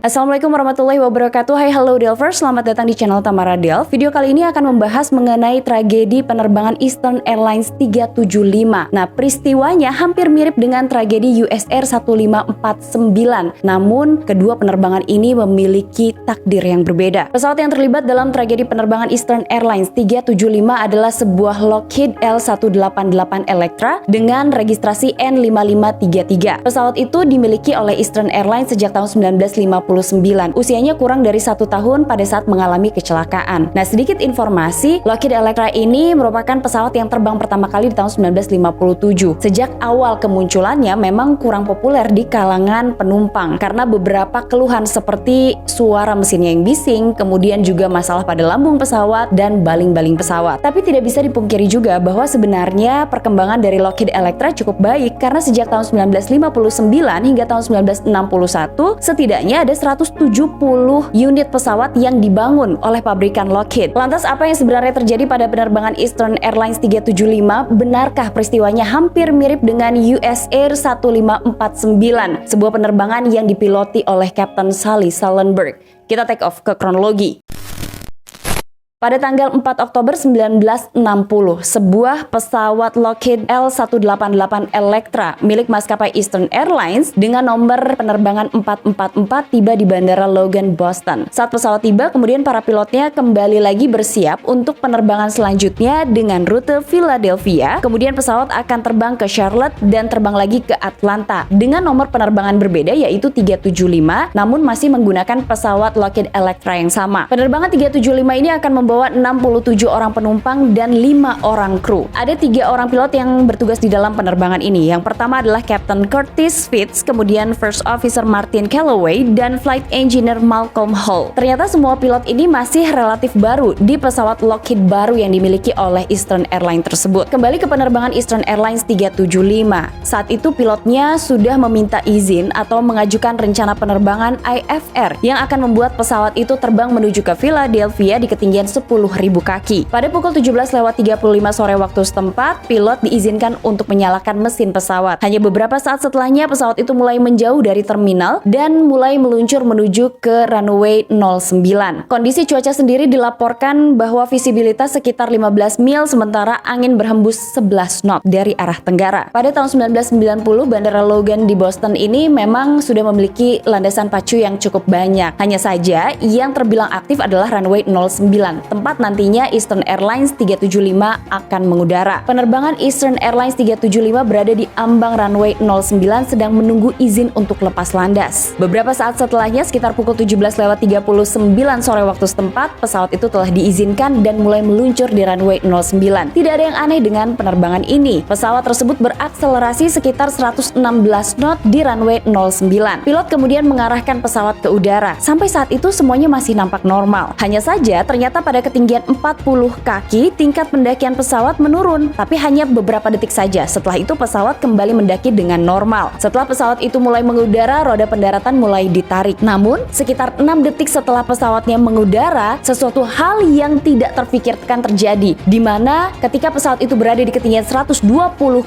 Assalamualaikum warahmatullahi wabarakatuh. Hai, halo Delvers, selamat datang di channel Tamara Del. Video kali ini akan membahas mengenai tragedi penerbangan Eastern Airlines 375. Nah, peristiwanya hampir mirip dengan tragedi US Air 1549. Namun, kedua penerbangan ini memiliki takdir yang berbeda. Pesawat yang terlibat dalam tragedi penerbangan Eastern Airlines 375 adalah sebuah Lockheed L188 Electra dengan registrasi N5533. Pesawat itu dimiliki oleh Eastern Airlines sejak tahun 1959. Usianya kurang dari 1 tahun pada saat mengalami kecelakaan. Nah, sedikit informasi, Lockheed Electra ini merupakan pesawat yang terbang pertama kali di tahun 1957. Sejak awal kemunculannya memang kurang populer di kalangan penumpang karena beberapa keluhan seperti suara mesinnya yang bising, kemudian juga masalah pada lambung pesawat dan baling-baling pesawat. Tapi tidak bisa dipungkiri juga bahwa sebenarnya perkembangan dari Lockheed Electra cukup baik karena sejak tahun 1959 hingga tahun 1961 setidaknya ada 170 unit pesawat yang dibangun oleh pabrikan Lockheed. Lantas apa yang sebenarnya terjadi pada penerbangan Eastern Airlines 375? Benarkah peristiwanya hampir mirip dengan US Air 1549, sebuah penerbangan yang dipiloti oleh Kapten Sully Sullenberg? Kita take off ke kronologi. Pada tanggal 4 Oktober 1960, sebuah pesawat Lockheed L188 Electra milik maskapai Eastern Airlines dengan nomor penerbangan 444 tiba di Bandara Logan, Boston. Saat pesawat tiba, kemudian para pilotnya kembali lagi bersiap untuk penerbangan selanjutnya dengan rute Philadelphia. Kemudian pesawat akan terbang ke Charlotte dan terbang lagi ke Atlanta dengan nomor penerbangan berbeda yaitu 375, namun masih menggunakan pesawat Lockheed Electra yang sama. Penerbangan 375 ini akan membawa 67 orang penumpang dan 5 orang kru. Ada 3 orang pilot yang bertugas di dalam penerbangan ini. Yang pertama adalah Captain Curtis Fitz, kemudian First Officer Martin Calloway, dan Flight Engineer Malcolm Hall. Ternyata semua pilot ini masih relatif baru di pesawat Lockheed baru yang dimiliki oleh Eastern Airlines tersebut. Kembali ke penerbangan Eastern Airlines 375. Saat itu pilotnya sudah meminta izin atau mengajukan rencana penerbangan IFR yang akan membuat pesawat itu terbang menuju ke Philadelphia di ketinggian 10.000 kaki. Pada pukul 17.35 sore waktu setempat, pilot diizinkan untuk menyalakan mesin pesawat. Hanya beberapa saat setelahnya, pesawat itu mulai menjauh dari terminal dan mulai meluncur menuju ke runway 09. Kondisi cuaca sendiri dilaporkan bahwa visibilitas sekitar 15 mil sementara angin berhembus 11 knot dari arah tenggara. Pada tahun 1990, Bandara Logan di Boston ini memang sudah memiliki landasan pacu yang cukup banyak. Hanya saja, yang terbilang aktif adalah runway 09, tempat nantinya Eastern Airlines 375 akan mengudara. Penerbangan Eastern Airlines 375 berada di ambang runway 09 sedang menunggu izin untuk lepas landas. Beberapa saat setelahnya, sekitar pukul 17.39 sore waktu setempat, pesawat itu telah diizinkan dan mulai meluncur di runway 09. Tidak ada yang aneh dengan penerbangan ini. Pesawat tersebut berakselerasi sekitar 116 knot di runway 09. Pilot kemudian mengarahkan pesawat ke udara. Sampai saat itu semuanya masih nampak normal. Hanya saja ternyata pada ketinggian 40 kaki, tingkat pendakian pesawat menurun, tapi hanya beberapa detik saja. Setelah itu pesawat kembali mendaki dengan normal. Setelah pesawat itu mulai mengudara, roda pendaratan mulai ditarik. Namun, sekitar 6 detik setelah pesawatnya mengudara, sesuatu hal yang tidak terfikirkan terjadi, di mana ketika pesawat itu berada di ketinggian 120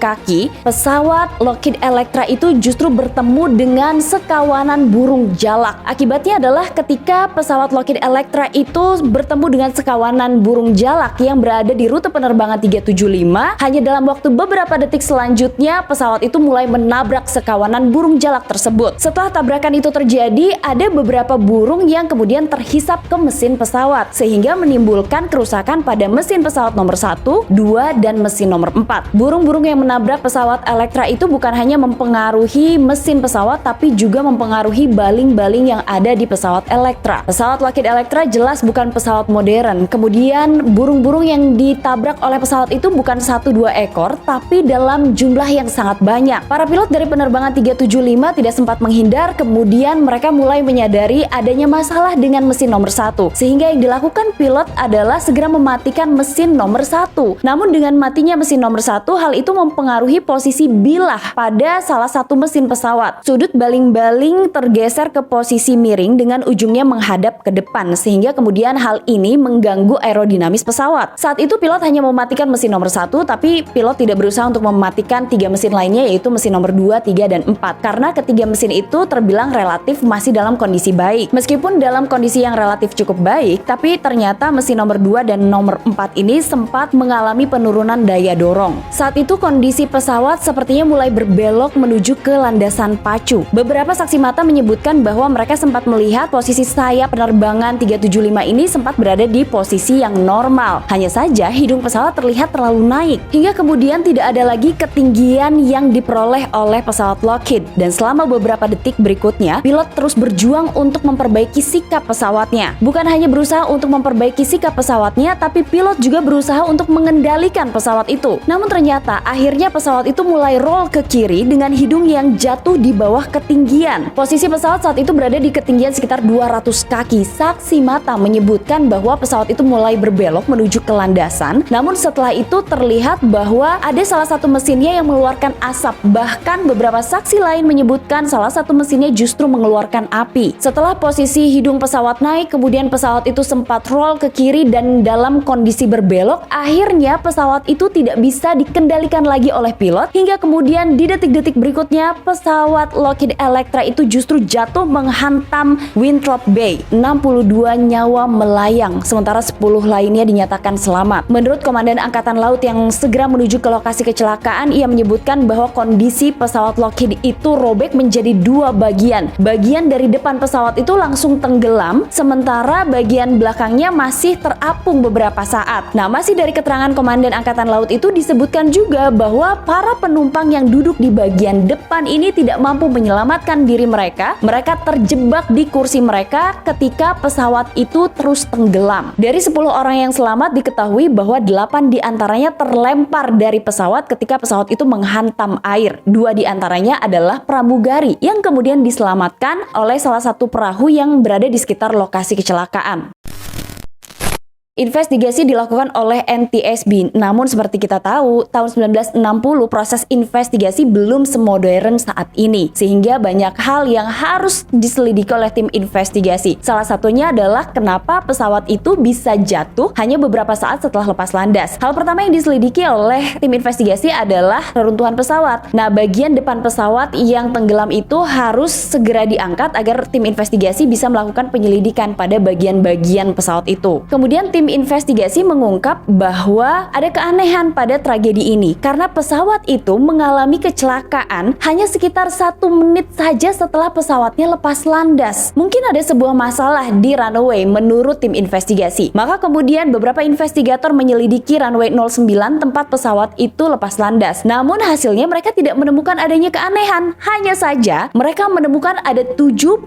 kaki, pesawat Lockheed Electra itu justru bertemu dengan sekawanan burung jalak. Akibatnya adalah ketika pesawat Lockheed Electra itu bertemu dengan sekawanan burung jalak yang berada di rute penerbangan 375, hanya dalam waktu beberapa detik selanjutnya pesawat itu mulai menabrak sekawanan burung jalak tersebut. Setelah tabrakan itu terjadi, ada beberapa burung yang kemudian terhisap ke mesin pesawat sehingga menimbulkan kerusakan pada mesin pesawat nomor 1, 2, dan mesin nomor 4. Burung-burung yang menabrak pesawat Electra itu bukan hanya mempengaruhi mesin pesawat tapi juga mempengaruhi baling-baling yang ada di pesawat Electra. Pesawat Lockheed Electra jelas bukan pesawat modern. Kemudian burung-burung yang ditabrak oleh pesawat itu bukan 1-2 ekor, tapi dalam jumlah yang sangat banyak. Para pilot dari penerbangan 375 tidak sempat menghindar, kemudian mereka mulai menyadari adanya masalah dengan mesin nomor 1. Sehingga yang dilakukan pilot adalah segera mematikan mesin nomor 1. Namun dengan matinya mesin nomor 1, hal itu mempengaruhi posisi bilah pada salah satu mesin pesawat. Sudut baling-baling tergeser ke posisi miring dengan ujungnya menghadap ke depan, sehingga kemudian hal ini mengganggu aerodinamis pesawat. Saat itu pilot hanya mematikan mesin nomor 1, tapi pilot tidak berusaha untuk mematikan 3 mesin lainnya, yaitu mesin nomor 2, 3, dan 4. Karena ketiga mesin itu terbilang relatif masih dalam kondisi baik. Meskipun dalam kondisi yang relatif cukup baik, tapi ternyata mesin nomor 2 dan nomor 4 ini sempat mengalami penurunan daya dorong. Saat itu kondisi pesawat sepertinya mulai berbelok menuju ke landasan pacu. Beberapa saksi mata menyebutkan bahwa mereka sempat melihat posisi sayap penerbangan 375 ini sempat berada di posisi yang normal. Hanya saja hidung pesawat terlihat terlalu naik, hingga kemudian tidak ada lagi ketinggian yang diperoleh oleh pesawat Lockheed. Dan selama beberapa detik berikutnya, pilot terus berjuang untuk memperbaiki sikap pesawatnya. Bukan hanya berusaha untuk memperbaiki sikap pesawatnya, tapi pilot juga berusaha untuk mengendalikan pesawat itu. Namun ternyata akhirnya pesawat itu mulai roll ke kiri dengan hidung yang jatuh di bawah ketinggian. Posisi pesawat saat itu berada di ketinggian sekitar 200 kaki. Saksi mata menyebutkan bahwa pesawat itu mulai berbelok menuju ke landasan. Namun setelah itu terlihat bahwa ada salah satu mesinnya yang mengeluarkan asap. Bahkan beberapa saksi lain menyebutkan salah satu mesinnya justru mengeluarkan api. Setelah posisi hidung pesawat naik, kemudian pesawat itu sempat roll ke kiri dan dalam kondisi berbelok. Akhirnya pesawat itu tidak bisa dikendalikan lagi oleh pilot, hingga kemudian di detik-detik berikutnya pesawat Lockheed Electra itu justru jatuh menghantam Winthrop Bay. 62 nyawa melayang, sementara 10 lainnya dinyatakan selamat. Menurut Komandan Angkatan Laut yang segera menuju ke lokasi kecelakaan, ia menyebutkan bahwa kondisi pesawat Lockheed itu robek menjadi 2 bagian. Bagian dari depan pesawat itu langsung tenggelam, sementara bagian belakangnya masih terapung beberapa saat. Nah, masih dari keterangan Komandan Angkatan Laut itu disebutkan juga bahwa para penumpang yang duduk di bagian depan ini tidak mampu menyelamatkan diri mereka. Mereka terjebak di kursi mereka ketika pesawat itu terus tenggelam. Dari 10 orang yang selamat diketahui bahwa 8 diantaranya terlempar dari pesawat ketika pesawat itu menghantam air. 2 diantaranya adalah pramugari yang kemudian diselamatkan oleh salah satu perahu yang berada di sekitar lokasi kecelakaan. Investigasi dilakukan oleh NTSB, namun seperti kita tahu, tahun 1960 proses investigasi belum semodern saat ini, sehingga banyak hal yang harus diselidiki oleh tim investigasi. Salah satunya adalah kenapa pesawat itu bisa jatuh hanya beberapa saat setelah lepas landas. Hal pertama yang diselidiki oleh tim investigasi adalah reruntuhan pesawat. Nah, bagian depan pesawat yang tenggelam itu harus segera diangkat agar tim investigasi bisa melakukan penyelidikan pada bagian-bagian pesawat itu. Kemudian tim investigasi mengungkap bahwa ada keanehan pada tragedi ini karena pesawat itu mengalami kecelakaan hanya sekitar 1 menit saja setelah pesawatnya lepas landas. Mungkin ada sebuah masalah di runway menurut tim investigasi. Maka kemudian beberapa investigator menyelidiki runway 09 tempat pesawat itu lepas landas. Namun hasilnya mereka tidak menemukan adanya keanehan. Hanya saja mereka menemukan ada 75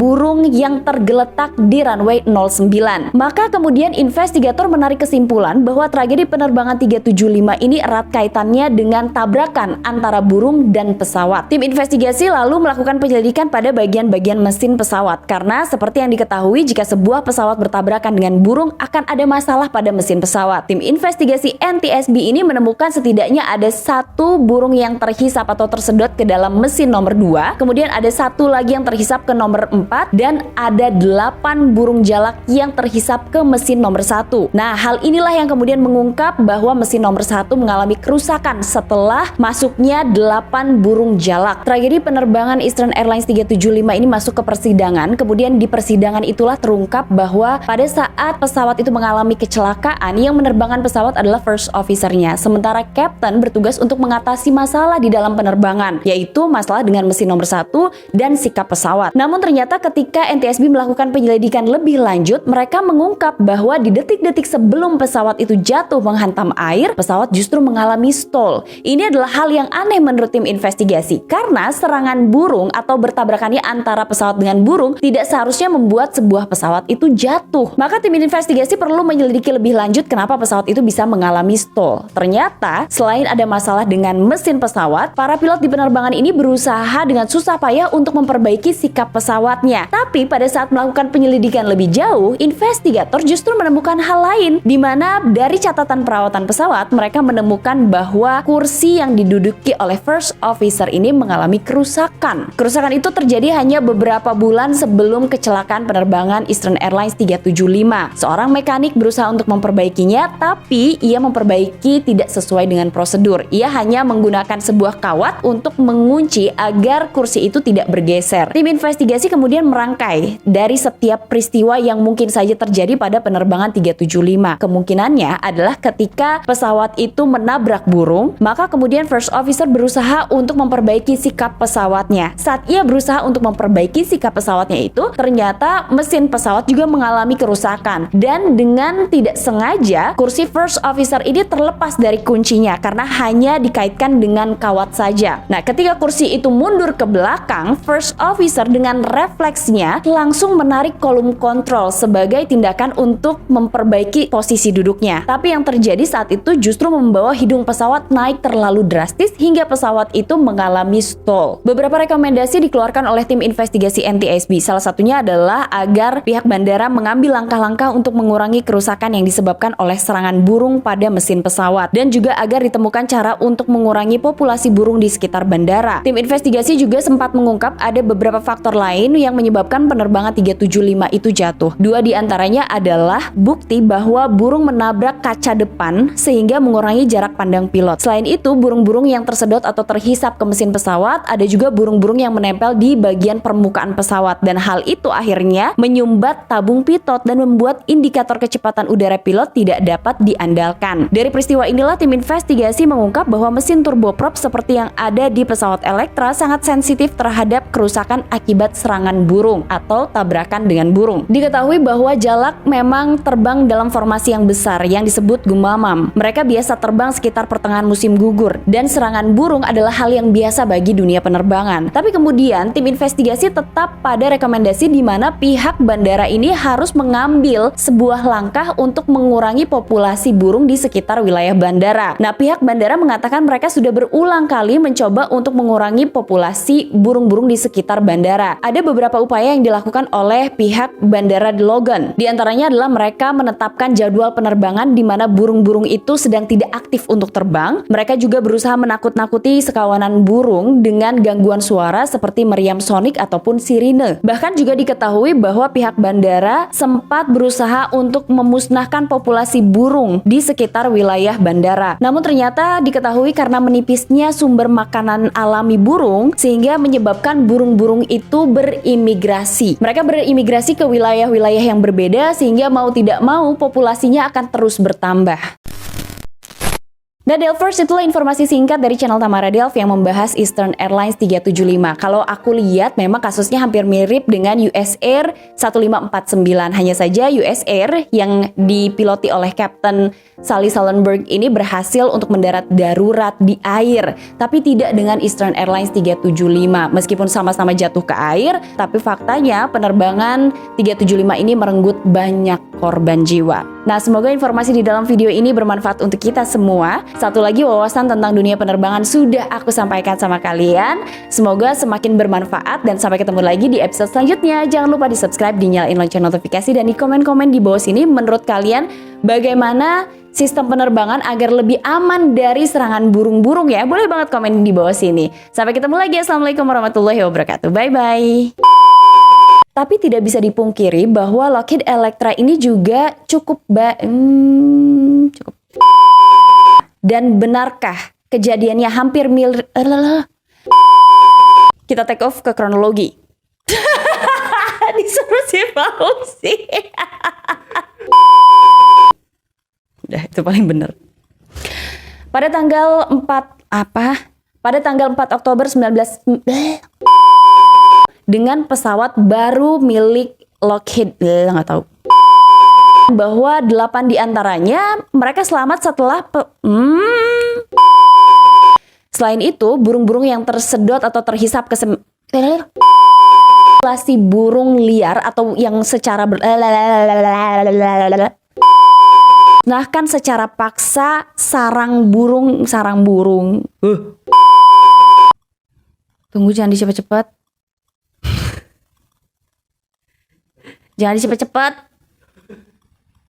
burung yang tergeletak di runway 09. Maka kemudian investigator menarik kesimpulan bahwa tragedi penerbangan 375 ini erat kaitannya dengan tabrakan antara burung dan pesawat. Tim investigasi lalu melakukan penyelidikan pada bagian-bagian mesin pesawat karena seperti yang diketahui jika sebuah pesawat bertabrakan dengan burung akan ada masalah pada mesin pesawat. Tim investigasi NTSB ini menemukan setidaknya ada 1 burung yang terhisap atau tersedot ke dalam mesin nomor 2, kemudian ada 1 lagi yang terhisap ke nomor 4, dan ada 8 burung jalak yang terhisap ke mesin nomor 1. Nah, hal inilah yang kemudian mengungkap bahwa mesin nomor 1 mengalami kerusakan setelah masuknya 8 burung jalak. Tragedi penerbangan Eastern Airlines 375 ini masuk ke persidangan. Kemudian di persidangan itulah terungkap bahwa pada saat pesawat itu mengalami kecelakaan, yang menerbangkan pesawat adalah first officer-nya, sementara captain bertugas untuk mengatasi masalah di dalam penerbangan, yaitu masalah dengan mesin nomor 1 dan sikap pesawat. Namun ternyata ketika NTSB melakukan penyelidikan lebih lanjut, mereka mengungkap bahwa di detik-detik sebelum pesawat itu jatuh menghantam air, pesawat justru mengalami stall. Ini adalah hal yang aneh menurut tim investigasi, karena serangan burung atau bertabrakannya antara pesawat dengan burung tidak seharusnya membuat sebuah pesawat itu jatuh. Maka tim investigasi perlu menyelidiki lebih lanjut kenapa pesawat itu bisa mengalami stall. Ternyata selain ada masalah dengan mesin pesawat, para pilot di penerbangan ini berusaha dengan susah payah untuk memperbaiki sikap pesawatnya. Tapi pada saat melakukan penyelidikan lebih jauh, investigator justru menemukan hal lain, di mana dari catatan perawatan pesawat mereka menemukan bahwa kursi yang diduduki oleh first officer ini mengalami kerusakan. Kerusakan itu terjadi hanya beberapa bulan sebelum kecelakaan penerbangan Eastern Airlines 375. Seorang mekanik berusaha untuk memperbaikinya, tapi ia memperbaiki tidak sesuai dengan prosedur. Ia hanya menggunakan sebuah kawat untuk mengunci agar kursi itu tidak bergeser. Tim investigasi kemudian merangkai dari setiap peristiwa yang mungkin saja terjadi pada penerbangan 375. Kemungkinannya adalah ketika pesawat itu menabrak burung, maka kemudian first officer berusaha untuk memperbaiki sikap pesawatnya. Saat ia berusaha untuk memperbaiki sikap pesawatnya itu, ternyata mesin pesawat juga mengalami kerusakan. Dan dengan tidak sengaja, kursi first officer ini terlepas dari kuncinya karena hanya dikaitkan dengan kawat saja. Nah, ketika kursi itu mundur ke belakang, first officer dengan refleksnya langsung menarik kolom kontrol sebagai tindakan untuk memperbaiki posisi duduknya. Tapi yang terjadi saat itu justru membawa hidung pesawat naik terlalu drastis hingga pesawat itu mengalami stall. Beberapa rekomendasi dikeluarkan oleh tim investigasi NTSB. Salah satunya adalah agar pihak bandara mengambil langkah-langkah untuk mengurangi kerusakan yang disebabkan oleh serangan burung pada mesin pesawat, dan juga agar ditemukan cara untuk mengurangi populasi burung di sekitar bandara. Tim investigasi juga sempat mengungkap ada beberapa faktor lain yang menyebabkan penerbangan 375 itu jatuh. Dua di antaranya adalah bukti bahwa burung menabrak kaca depan sehingga mengurangi jarak pandang pilot. Selain itu, burung-burung yang tersedot atau terhisap ke mesin pesawat, ada juga burung-burung yang menempel di bagian permukaan pesawat, dan hal itu akhirnya menyumbat tabung pitot dan membuat indikator kecepatan udara pilot tidak dapat diandalkan. Dari peristiwa inilah tim investigasi mengungkap bahwa mesin turboprop seperti yang ada di pesawat Electra sangat sensitif terhadap kerusakan akibat serangan burung atau tabrakan dengan burung. Diketahui bahwa jalak memang terbang dalam formasi yang besar yang disebut gumamam. Mereka biasa terbang sekitar pertengahan musim gugur, dan serangan burung adalah hal yang biasa bagi dunia penerbangan. Tapi kemudian tim investigasi tetap pada rekomendasi di mana pihak bandara ini harus mengambil sebuah langkah untuk mengurangi populasi burung di sekitar wilayah bandara. Nah, pihak bandara mengatakan mereka sudah berulang kali mencoba untuk mengurangi populasi burung-burung di sekitar bandara. Ada beberapa upaya yang dilakukan oleh pihak bandara di Logan. Di antaranya adalah mereka menetapkan jadwal penerbangan di mana burung-burung itu sedang tidak aktif untuk terbang. Mereka juga berusaha menakut-nakuti sekawanan burung dengan gangguan suara seperti meriam sonik ataupun sirine. Bahkan juga diketahui bahwa pihak bandara sempat berusaha untuk memusnahkan populasi burung di sekitar wilayah bandara. Namun ternyata diketahui karena menipisnya sumber makanan alami burung sehingga menyebabkan burung-burung itu berimigrasi. Mereka berimigrasi ke wilayah-wilayah yang berbeda sehingga mau tidak mau populasinya akan terus bertambah. Nah, Delvers, itulah informasi singkat dari channel Tamara Delv yang membahas Eastern Airlines 375. Kalau aku lihat memang kasusnya hampir mirip dengan US Air 1549. Hanya saja US Air yang dipiloti oleh Kapten Sally Sullenberg ini berhasil untuk mendarat darurat di air, tapi tidak dengan Eastern Airlines 375. Meskipun sama-sama jatuh ke air, tapi faktanya penerbangan 375 ini merenggut banyak korban jiwa. Nah, semoga informasi di dalam video ini bermanfaat untuk kita semua. Satu lagi wawasan tentang dunia penerbangan sudah aku sampaikan sama kalian. Semoga semakin bermanfaat dan sampai ketemu lagi di episode selanjutnya. Jangan lupa di subscribe, dinyalain lonceng notifikasi, dan di komen-komen di bawah sini menurut kalian bagaimana sistem penerbangan agar lebih aman dari serangan burung-burung ya. Boleh banget komen di bawah sini. Sampai ketemu lagi. Assalamualaikum warahmatullahi wabarakatuh. Bye-bye. Tapi tidak bisa dipungkiri bahwa Lockheed Electra ini juga cukup cukup. Dan benarkah kejadiannya hampir Kita take off ke kronologi. Disuruh si Fauzi. Udah, itu paling benar. Pada tanggal 4 Pada tanggal 4 Oktober 19 dengan pesawat baru milik Lockheed, nggak tahu, bahwa 8 diantaranya mereka selamat setelah Selain itu, burung-burung yang tersedot atau terhisap ke populasi burung liar atau yang secara kan secara paksa sarang burung. Tunggu, jangan dicepet-cepet. Jangan dicepet-cepet.